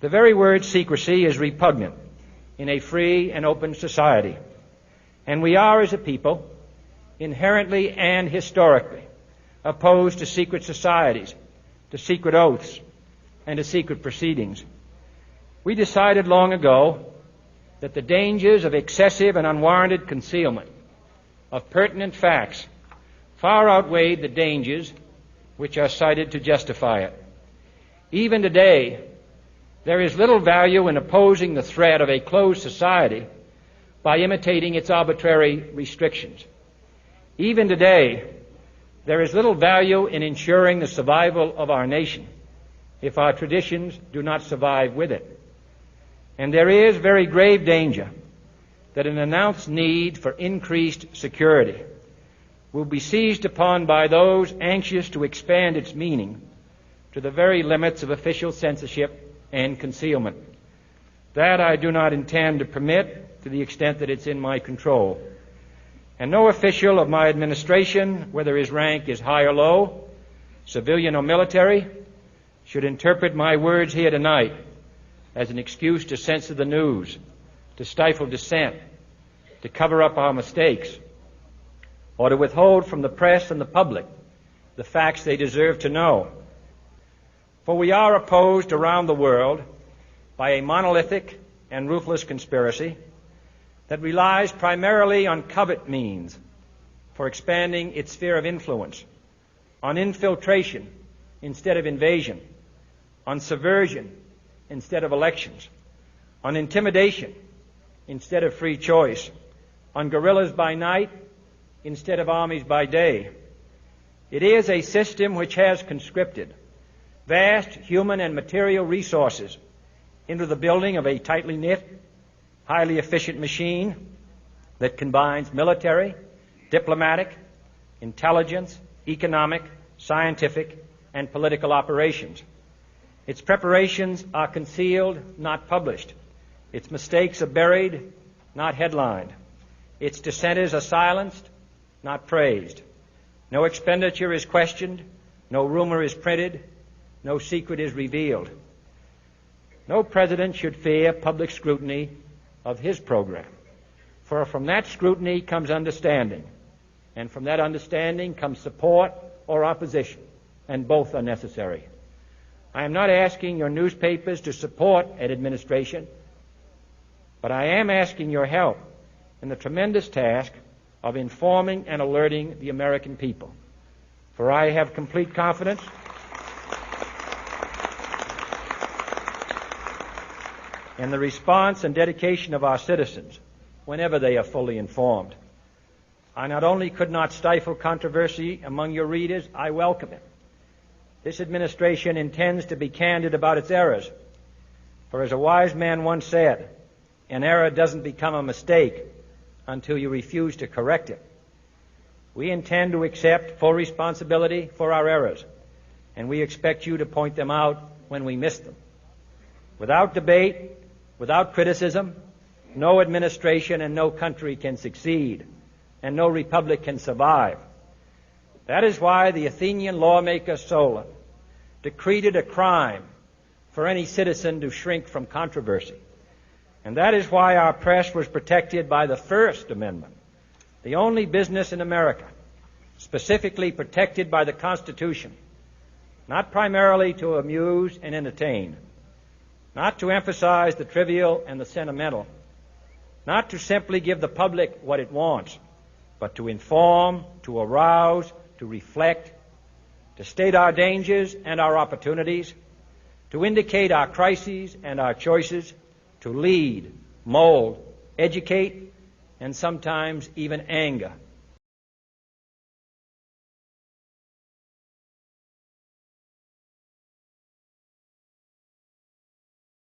The very word secrecy is repugnant in a free and open society, and we are, as a people, inherently and historically opposed to secret societies, to secret oaths, and to secret proceedings. We decided long ago that the dangers of excessive and unwarranted concealment of pertinent facts far outweighed the dangers which are cited to justify it. Even today, there is little value in opposing the threat of a closed society by imitating its arbitrary restrictions. Even today, there is little value in ensuring the survival of our nation if our traditions do not survive with it. And there is very grave danger that an announced need for increased security will be seized upon by those anxious to expand its meaning to the very limits of official censorship and concealment. That I do not intend to permit to the extent that it's in my control. And no official of my administration, whether his rank is high or low, civilian or military, should interpret my words here tonight as an excuse to censor the news, to stifle dissent, to cover up our mistakes, or to withhold from the press and the public the facts they deserve to know. For we are opposed around the world by a monolithic and ruthless conspiracy that relies primarily on covert means for expanding its sphere of influence, on infiltration instead of invasion, on subversion instead of elections, on intimidation instead of free choice, on guerrillas by night instead of armies by day. It is a system which has conscripted vast human and material resources into the building of a tightly knit, highly efficient machine that combines military, diplomatic, intelligence, economic, scientific, and political operations. Its preparations are concealed, not published. Its mistakes are buried, not headlined. Its dissenters are silenced, not praised. No expenditure is questioned, no rumor is printed, no secret is revealed. No president should fear public scrutiny of his program, for from that scrutiny comes understanding, and from that understanding comes support or opposition, and both are necessary. I am not asking your newspapers to support an administration, but I am asking your help in the tremendous task of informing and alerting the American people. For I have complete confidence in the response and dedication of our citizens whenever they are fully informed. I not only could not stifle controversy among your readers, I welcome it. This administration intends to be candid about its errors. For as a wise man once said, an error doesn't become a mistake until you refuse to correct it. We intend to accept full responsibility for our errors, and we expect you to point them out when we miss them. Without debate, without criticism, no administration and no country can succeed, and no republic can survive. That is why the Athenian lawmaker Solon decreed it a crime for any citizen to shrink from controversy. And that is why our press was protected by the First Amendment, the only business in America specifically protected by the Constitution, not primarily to amuse and entertain, not to emphasize the trivial and the sentimental, not to simply give the public what it wants, but to inform, to arouse, to reflect, to state our dangers and our opportunities, to indicate our crises and our choices, to lead, mold, educate, and sometimes even anger